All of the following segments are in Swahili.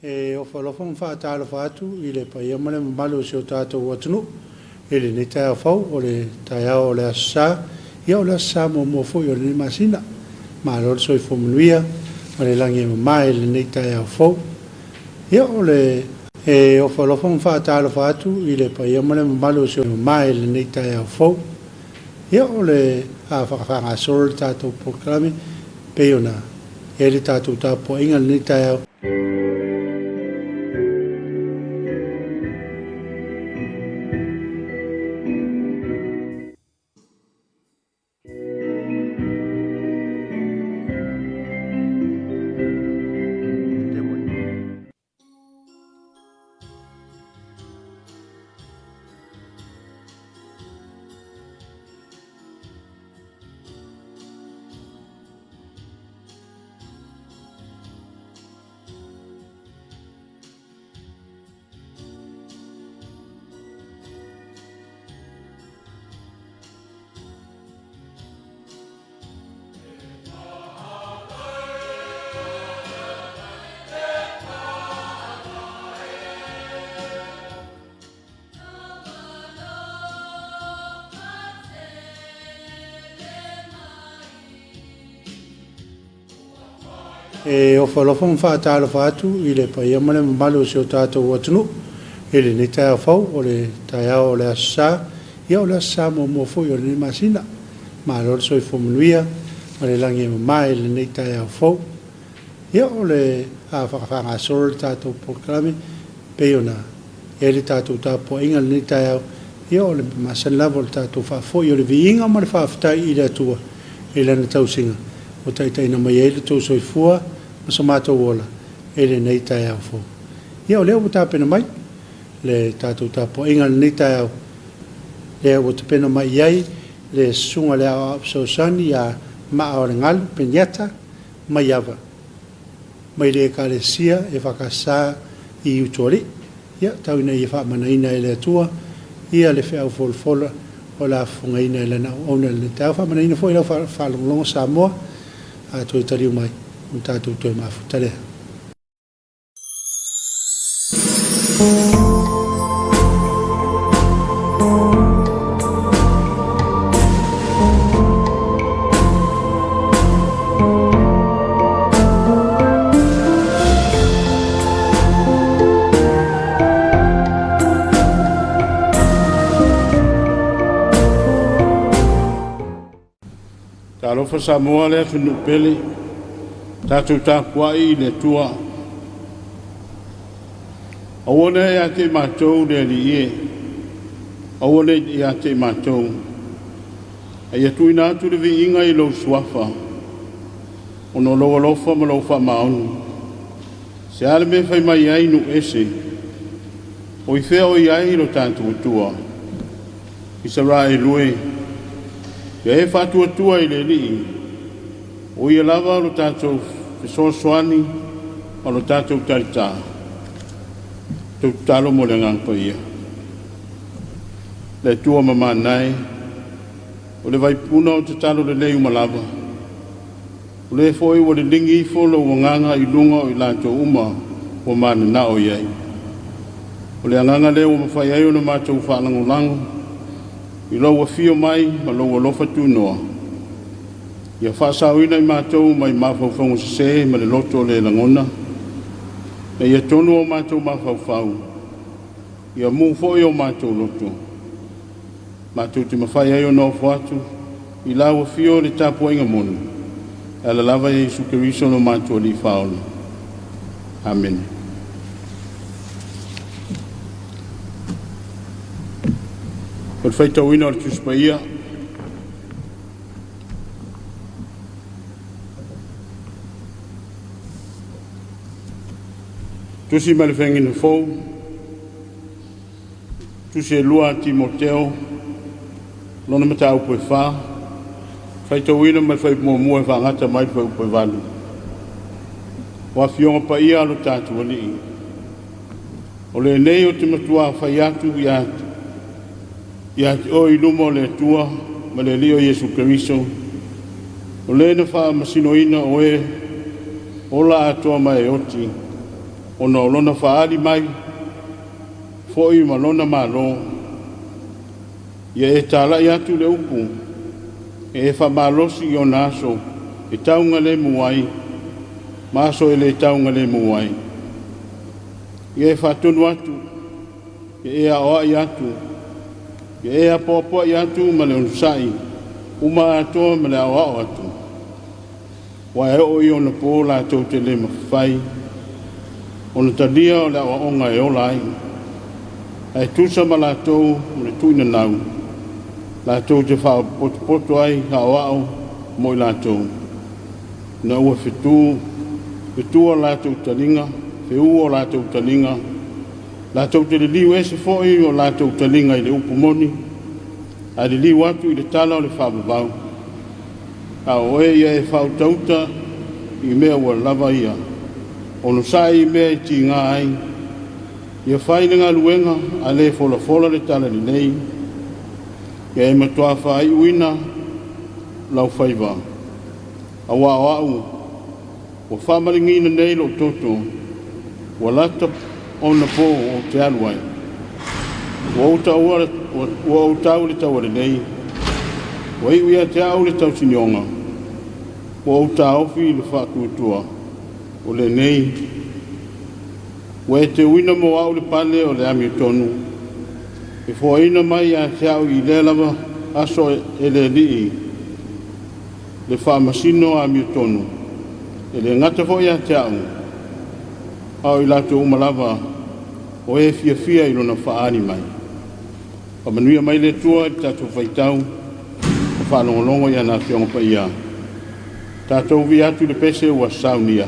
O whalawhong whaatalo whaatu I le pai amane malu si o tātou atunu e le ne Taeao whau o le Taeao o le asa ia o le asa mo fwoi o le masina ma lor soi whomunuia o le langi mai le ne Taeao whau ia o le o whalawhong whaatalo whaatu I le pai amane malu si o mai le ne Taeao whau ia o le a whakawhanga soro le tātou proklame peona e le tātou tāpua inga le ne Taeao o whalawhong whaatalo whaatu I le pai amane malu si o tātou atunu e le ne Taeao whau o le Taeao o le asa ia o le asa mo fwoi o le masina ma lor soi whomunuia o le langi mai le ne Taeao whau ia o le a whakawhanga soro le tātou proklame peona e le tātou tāpua inga le ne Taeao ia o le masan lava o le tātou whawhoi o le viinga ma le whawhtai I le atua e lana tausinga o taitaina mai e le tau soifua ma sa mātou ola e le nei Taeao whau. Ia o leo o tāpena mai le tātou tāpua inga le nei Taeao leo o tāpena mai iai le sunga le au apsausani a maa o le ngalu penyata mai awa mai le ekalesia e whakasā I Utual'i ia tauina I whaamanaina e le atua ia le wheau folfola o la whungaina e le na ona le Taeao whaamanaina fo I lau whalonglonga Samoa a toi tariu mai un tātou toi mawhutarea. Talofa Samoa le funu pele tātou tāpuai le tua. Awane ia te mātou le li ie. Awane ia te mātou. Ia tui nātu le vi inga I lau suafa. Ono loa lofa ma lau wha maonu. Se ale me whai mai ai nu ese. O I whea o I ai lo tātou tua. I sa rā e lue. Ia e whātua tua I le li. O ia lava lo tātou fesoasoani o lo tātou tarita. Tau talo mo le ngangpa ia. Le tua mamanai. O le vaipuna o te talo le leu malava. O le foi o le lingi folo o nganga I lunga o I lātou uma o mana na o iai. O le anganga leo o mawhai ai o na mātou whaalangolango. I lau a fio mai ma lau a lofa tūnoa. Ia whaasawina I mātou mai mawhauwhau se ma le loto le langona. Na ia tonu o mātou mawhauwhau. Ia mūwhoi o mātou loto. Mātou te mawhai ai o no whatu. I lau a fio le tāpua inga monu. Ala lava Jesu Keriso no mātou li whaola. Amen. Kwa whaitawina o le tuspaia. Tusi ma le whengina fau. Tusi e lua Timoteo. Lona mata au poe wha. Whaitawina ma le whai mua e whangata mai whai poe walu. Wa fionga pa ia alo tātua ni. O le nei o te matua whai atu ia te o I lumo le tua ma le lio Jesu Keriso. O le na wha masinoina o e ola atoa mai oti. ona o lona whaari mai, fo'i ma lona malo, ia e tāla i atu le upu, e wha malosi i o naso, e taunga le muai, maso e le taunga le muai. Ia e whatunu atu, ia e aoa i atu, ia e apoapoa i atu ma le onusai, uma atoa ma le aoa atu. Wa e o i ona pō la tau te le mawhai, ona talia o le aonga e ola ai. Ai tusa ma la tau le tuina nau, la tau te wha poto ai haoao mo i la tau. Na ua whetua la tau talinga, wheu la tau talinga, la tau te liu ese fo'i o la tau talinga i le upumoni, a le liu atu i le tala o le whababau. A o e ia e whautauta i mea ua lava ia. Ono sai i mea i ti ngā ai. Ia whaile ngā luenga a le fola le tala ni nei. Ia e matua whai uina lau whaiva. A wā au, wa whamaringina nei lo toto, wa lata ona po o te aluai. Wa o tau le taware nei. Wa iwi a te au le tau sinionga. Wa o taofi le whakutua. O le nei. Wa e te uina mo au le pale o le ami tonu. E fua ina mai a te au i le lava aso e le lii. Le whamasino a ami tonu. E le ngata fo i a te au. Au i lato umalava. O e fia i lona whaani mai. Pa manuia mai le tua i tato whaitau. Whalongolongo ia nā whiongo pa ia. Tātou vi atu le pese ua Sauniga.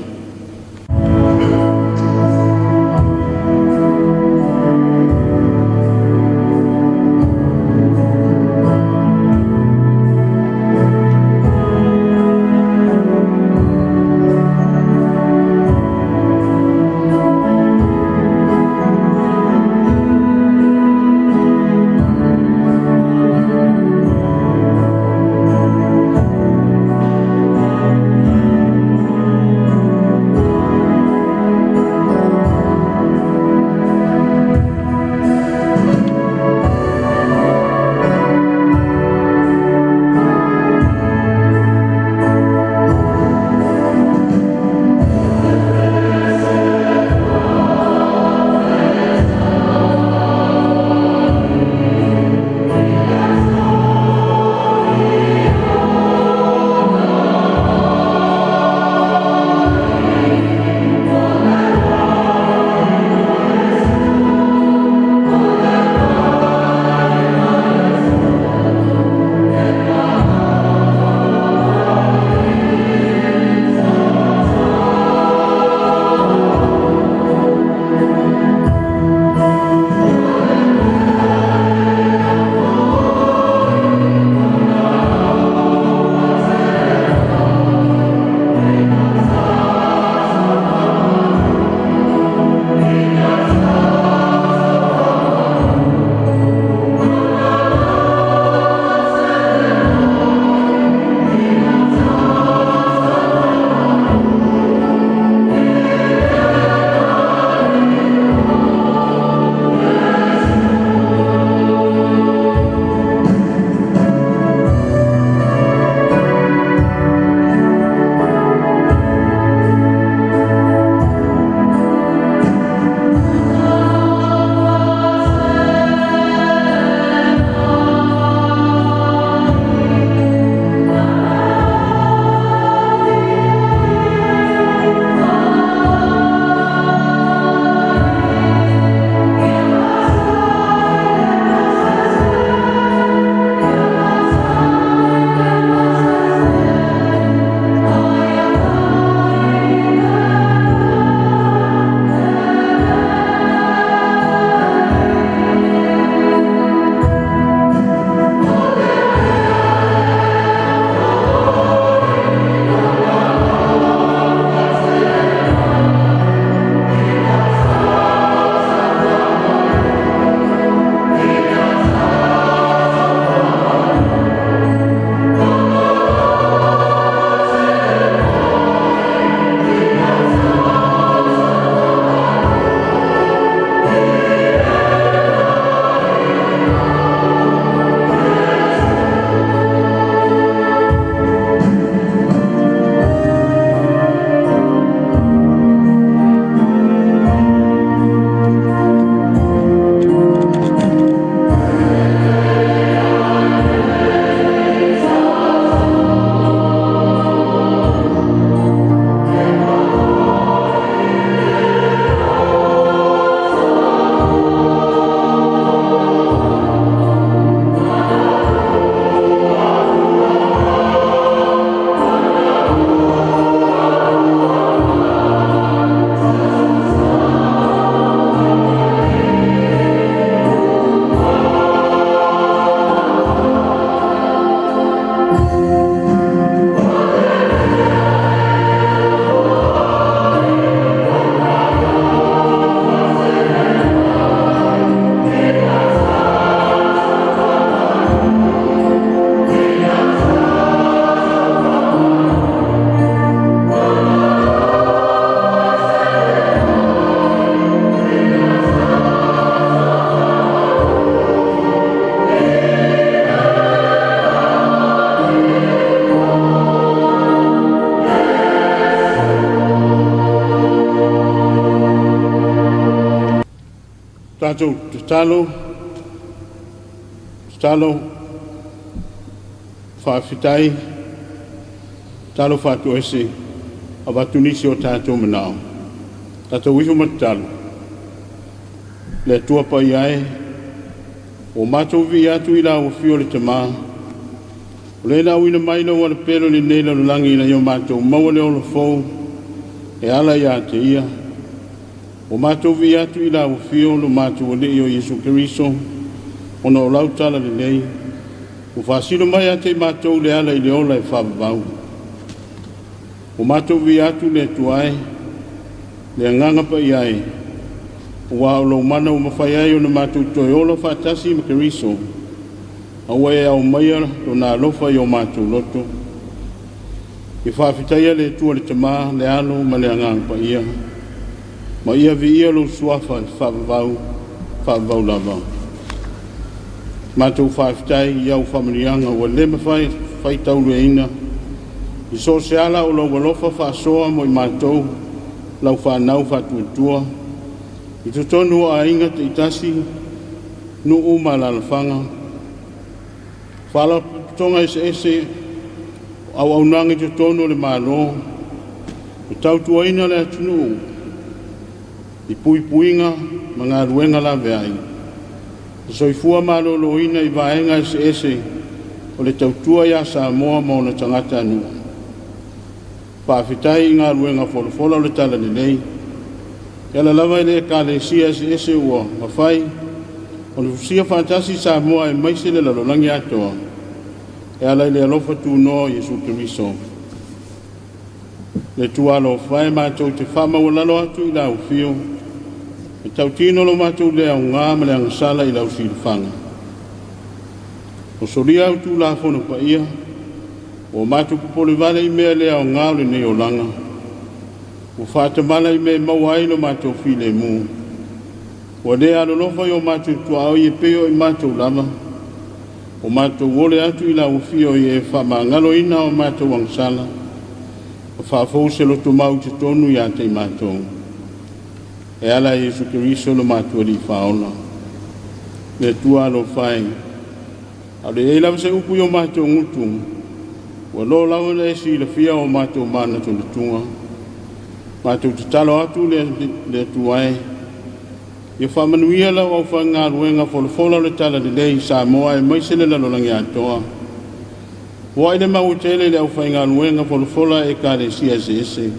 tātou talo whaafitai, talo whātu ese, a watunisi o tātou manao. Tātou iho matalo. Le tua pa iae, o mātou vi atu ila o fio le tamā. O le na uina maina o le pelo le neila lo langi ina yo mātou maua le ola fau, e ala ia te ia. O mātou vi atu ila o fio lo mātou o le o Yesu Keriso, ona o lautala le nei, o whasino mai a te mātou le ala i le ola e whababau. O mātou vi atu le tuai, le anganga pa iai, o wao lo mana o mawhai ai o na mātou toi ola whatasi ma Keriso, a wae au maia o nā lofa i o mātou loto. I whawhitaia le tua le tamā, le alo ma le anganga pa ia, ma ia vi ia lo suafa whababau lava. Mātou whaafitai i au whamirianga wa le mawhai tauru e ina. I so se ala o lau walofa whaasoa mo i mātou lau whanau whatuatua. I tutonu a inga te itasi nu uma lalawhanga. Whala tonga ese au nangi tutonu le mālo. I tautua ina le atunu. I puinga ma ngā ruenga la veai. So i fua malolo ina i vaenga ese o le tautua ia Samoa ma ona tangata anua. Whaafitai i ngā ruenga wholofola o le tala ni nei. Ia la lava i le kālesia ese ua mawhai. O le fusia whantasi Samoa e maise le lalolangi atoa. Ia la i le alofa tu no Yesu Keriso. Le tualo whae mātou te whama o lalo atu i lau fio. E tau tino lo mātou lea o ngā ma le angasala i lau silwhanga. O soria au tū la whono pa ia, o mātou kupole vale i mea lea o ngā le nei o langa. O whātamala i mea mauai lo mātou while mū. O lea alo lofa i o mātou tua au i e peo i mātou lava. O mātou wole atu i lau fio i e whama ngalo ina o mātou angasala. O whāfou se loto mau te tonu i ate i mātou. E ala Yesu Keriso lo mātua li whaona. Le tua lo whae. Ale e lawa se upu i o mātua ngutu. Wa lo lawa le si la fia o mātua mana to le tunga. Mātua te talo atu le tuae. Ia whamanuia lau au whanga ruenga wholofola le tala le lei Samoa e maisele la lolangi atoa. Wa ile mau tele le au whanga ruenga wholofola e kare si ese.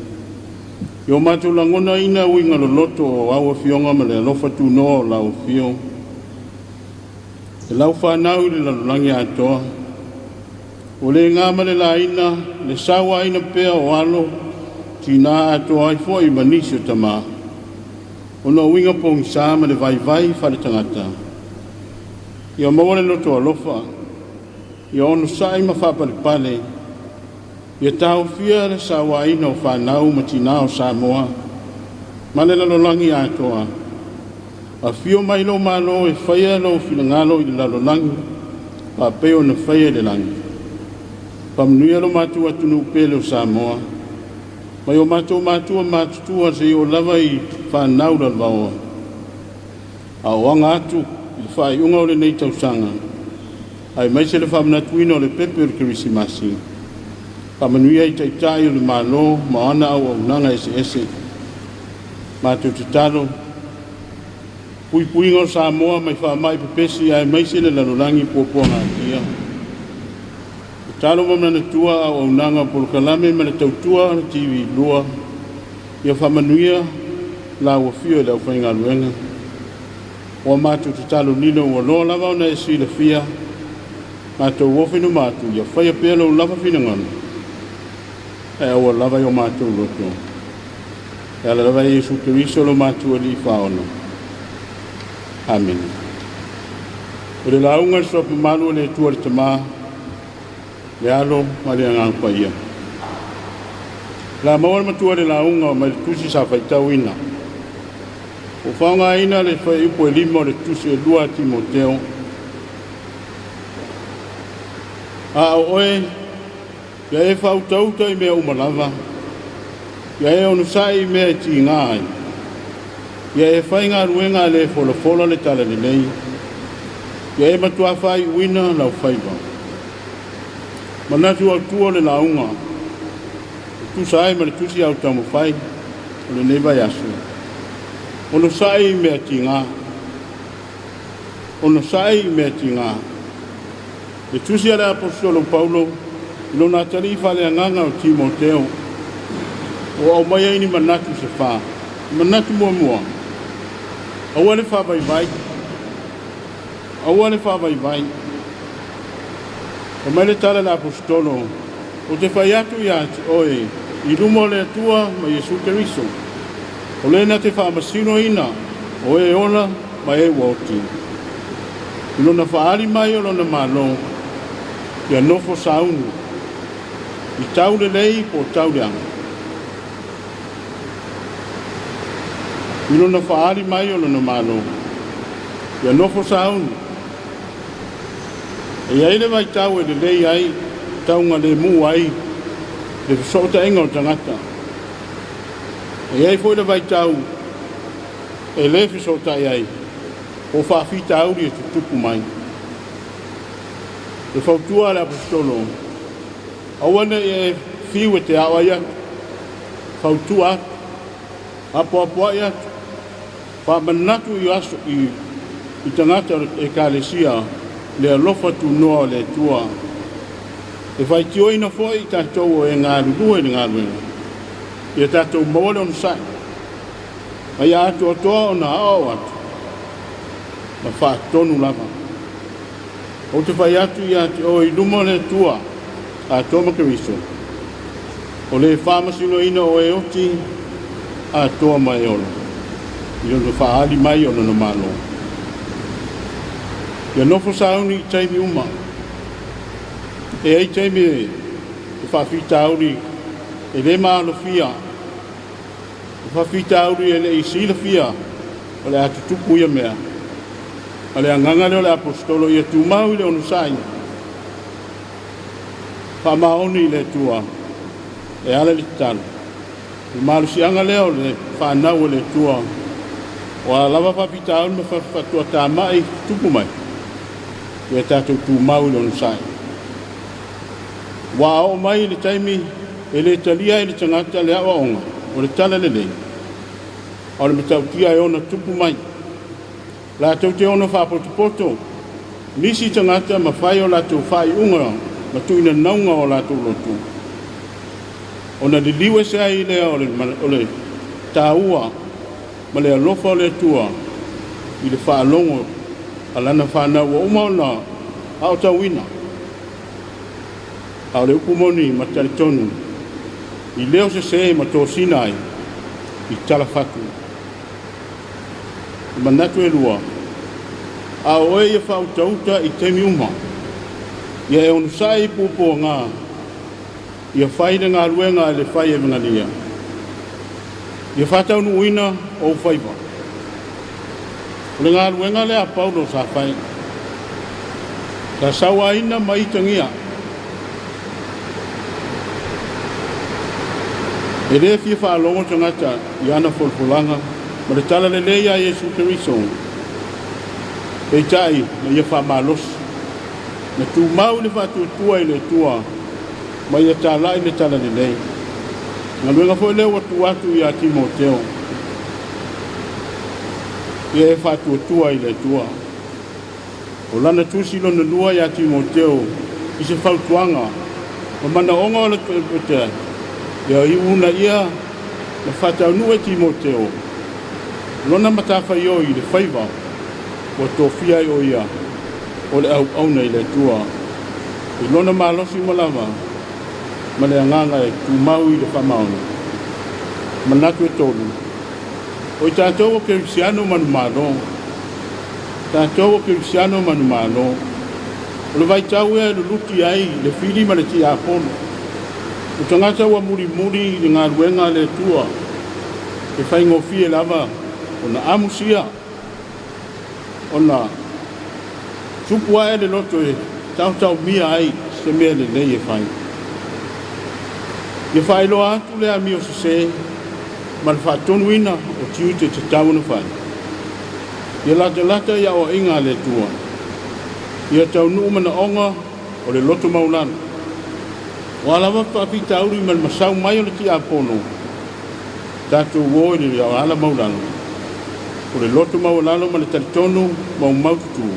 Yo mātou langona ina uinga lo loto o aua fionga ma le alofa tu no o lau fio. E lau whanau le lalolangi atoa. O le ngā ma le la ina, le sawa ina pea o alo, tina atoa ai fo i manisi o tamā. O no uinga pongi sā ma le vai whale tangata. Ia maua le loto alofa. Ia ono sai ma whapale pale. Ia tau fia le sawa ina o whanau ma tina o Samoa. Ma le lalolangi atoa. A fio mai lo malo e whaia lo whilangalo i le lalolangi. Pa peo na whaia le langi. Pa mnuia lo matua tunu pele o Samoa. Mai o matua matutua se o lava i whanau la vaoa. A oanga atu i whai unga o le nei tausanga. Ai mai se le whamnatuina o le pepe o le Kirisimasi. Pamanuia i taitai o le malo, maana au au nanga ese. Mātou te talo. Puipuinga o Samoa mai whaamai pepesi ai maise le lalolangi pōpua ngā tia. Te talo mamana tua au au nanga polokalame ma le tautua le TV lua. Ia whamanuia la ua fio e lau whainga luenga. O mātou te talo nino ua loa lava o na esi le fia. Mātou wofinu mātou ia whaia pēa lau lava finangana. E aua lava i o mātou loto. E ala lava i Yesu Keriso lo mātua li whaona. Amen. O le launga sopa malu le tua le tamā. Le alo ma le angangpa ia. La maua matua le launga ma le tusi sa whaitau ina. O whaunga ina le whai upo e lima o le tusi e lua Timoteo. A oe ia e whautauta i mea umalava. Ia e onusai i mea ti ngāi. Ia e whai ngā ruenga le whola le tala le nei. Ia e matua whai uina lau whaiwa. Manatu au tua le launga. Tu sai ma le tusi au tamu whai. O le neiva yasu. Ono sai mea tinga. Ono sai mea tinga. Le tusi ala apostolo Paulo. Ilo nā tarifa le anganga o Timoteo. O au mai ni manatu se wha. Manatu mua mua. Aua le wha vai vai. Aua le wha vai vai. O mai le tala la apostolo. O te whai atu ia oe. I rumo le atua ma Jesu Keriso. O le na te wha masino ina. O e ola ma e woti. Ilo na whaari mai o na malo. Ia nofo saunu. I tau le lei po tau le anga. Ilo na whaari mai o na malo. Ia nofo saunu. E aile mai tau e le lei ai. Tau ngā le mu ai. Le fisota inga o tangata. E ai fwoi le vai tau. E le fisota ai. O whawhita auri e tutupu mai. E whautua le apostolo. Awana e fiu e te awa ia. Whautua. Apo ia. Whamanatu i aso i tangata e kālesia. Le alofa tu noa le tua. E whai tio ina fwoi i tātou e ngā rurua i ngā ruenga. I tātou mawale on sai. Ai atu atoa o nā ao atu. Ma wha tonu lava. O te whai atu i atu o i luma le tua. A toma Keriso. O le whamasino ina o e oti. A toa mai ola. I rono whaali mai o na malo. Ia nofo sauni i taimi uma. E ai taimi e whawhita auri. E le maalo fia. E whawhita auri e le isila fia. O le atu tupu ia mea. O le anganga leo le apostolo ia tu mau i le onu sai. Whamaoni le tua. E ala li talo. I maalo si anga leo le whanau le tua. O a lava whawhita auri me whawhatua tā mai tupu mai. Ia tātou tu mau i le onu sai. Wa o mai le taimi e le talia e le tangata le awa onga. O le tala le lei. O le metautia e ona tupu mai. La tau te ona whapotopoto. Nisi tangata ma whai o la tau whai unga. Ma tuina naunga o la tau lotu. Ona li liwe se ai lea o le tāua. Ma le alofa o le tua. I le whaalongo. Alana whanau o umauna. Ao tau ina. Ao le upumoni ma taritonu. I leo se ma tō sinai. I tala whatu. I manatu e lua. A oe ia whautauta I temi uma. Ia e onu sai pupo ngā. Ia whaine ngā ruenga e le whai e mingania. Ia whatau nu uina o whaiva. O le ngā ruenga le a Paulo sa whai. Ka sawa ina mai tangia. E rea fia whaalongo tangata I ana wholwholanga, ma le tala le leia Jesu Keriso. E tai, ma ia whaamalos. Na tu mau le whatutua I le tua, ma ia tala I le tala le lei. Nga luenga fo leo watu watu I a Timoteo. Ia e whatutua I le tua. O lana tusi lona lua I a Timoteo, I se whautuanga, ma mana onga o le tuetea. Ia I una ia na whatau nua Timoteo. Lona matawhai o I le whaiva o tōwhia o ia o le au auna I le tua. I lona malosi malama ma le anganga e tu mau I le whamaona. Manatu e tolu. O I tātou o Kerisiano manumalo. Tātou o Kerisiano manumalo. O le vaitau e le luti ai le whiri ma le ti apono. O tangata wa muri I ngā ruenga le tua. E whai ngofie lava o na amusia. O na supua e le loto e tau mia ai se mea le nei e whai. E whai loa atu le ami o se ma le whaatonuina o tiu te tau na whai. Ia lata ia o inga le tua. Ia tau nuu mana onga o le loto maulana. O alawa whaapita auri ma le masau mai o le ti apono. Tātou woi le au ala maulana. O le loto maulana ma le taritonu mau maututu.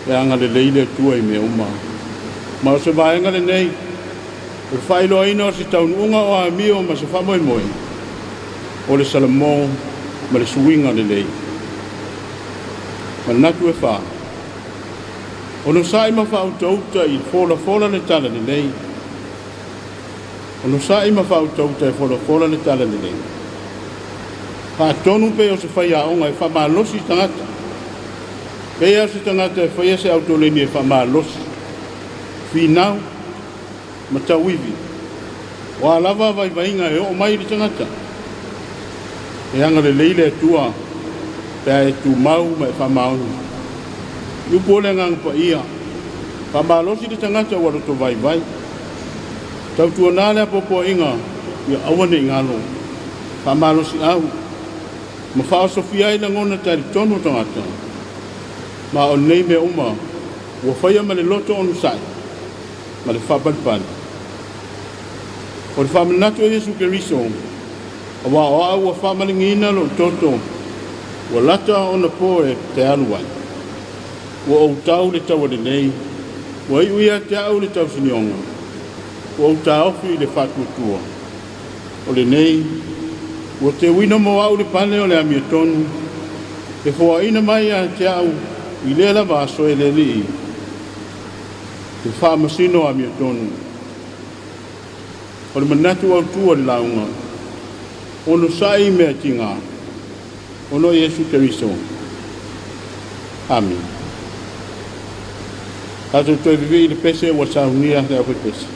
Ia anga le leile tua I mea uma. Ma o se vaenga le nei. O le whailo aina o se tau nuunga o a mio ma se whamoe moe. O le salamo ma le suinga le lei. Ma natu e wha. Ono sai ma wha utauta I fola le tala le lei. Ono sai ma wha utauta I fola le tala le lei. Pa tonu pe o se whai aonga e wha maa losi tangata. Pea se tangata e whai se autoleni e wha maa losi. Whinau, ma tauivi. Wa lava vai vainga e o mai li tangata. E anga le leile tua, pea e tu mau ma e wha maunu. Iu pole ngang pa ia. Wha maa losi li tangata wa roto vai vai. Tau tua nale a popo inga, ia awane ingalo. Wha maa losi au. Ma wha sofia I na ngona tari tonu tangata. Ma o nei me uma, ua whaia ma le loto onu sai. Ma le whapalpani. O le whamanatu o Yesu Keriso, a wa o au a whamalingina lo toto, ua lata o na poe te aluai. Ua o tau le tau le nei, ua I uia te au le tau sinionga. Ua o ta ofi le whatuatua. O le nei, ua te wina mo au le pane o le amia tonu, e fua ina mai a te au, I le la vaso e le li. Te whaamasino amia tonu. O le manatu au tua le launga. Ono sai mea tinga. Ono Yesu Keriso. Amen. Tato toi vivi le pese wa Sauniga le au pese.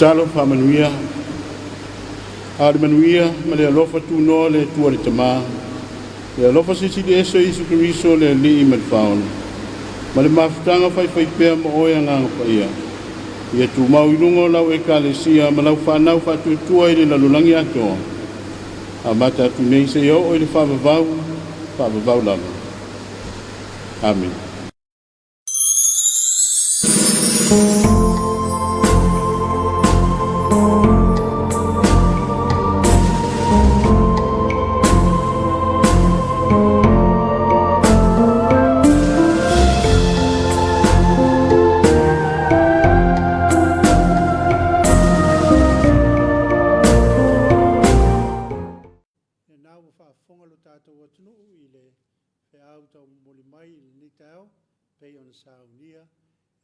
talo whamanuia A le manuia ma le alofa tunoa le tua le tamā. Le alofa sisi le eso Isu Keriso le li ma le whaona. Ma le mafutanga whai pēa ma oe nganga pa ia. Ia tu mau ilungo lau e kalesia ma lau whanau whatutua i le lalulangi atoa. A mata tu nei se iau o i le whavavau lama. Amen. Sauniga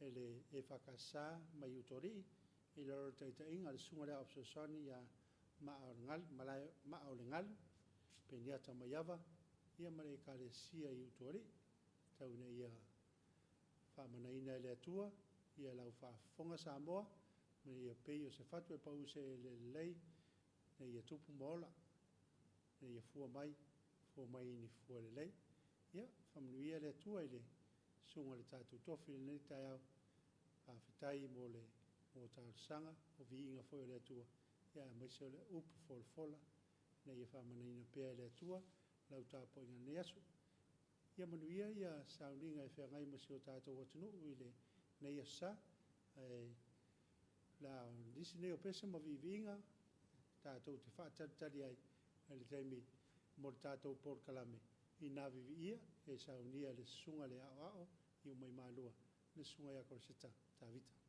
ele EFKS mai Utual'i i loro taitainga le sunga le opsosoni ya maaulengal peniata maiava ia mare kalesia i Utual'i tauna ia whamanaina le atua ia lau whaafonga Samoa me ia pei o se fatu e pause le lei na ia tupu mola na ia fua mai ni fua le lei ia whamanuia le atua i le sunga le tātou tofi le nei Taeao whawhitai mo le tāusanga o viinga foi le atua ia maise o le upu folfola na ia whamanina pēa le atua lau tāpo inga nei asu ia manuia ia Sauniga e whengai masi o tātou watunu i le nei asa la disi nei o pesa ma viinga tātou te whaatari ai le taimi mo le tātou por kalame i nā vivia e Sauniga le sunga le ao i mai malua le sunga ia korseta tā vita.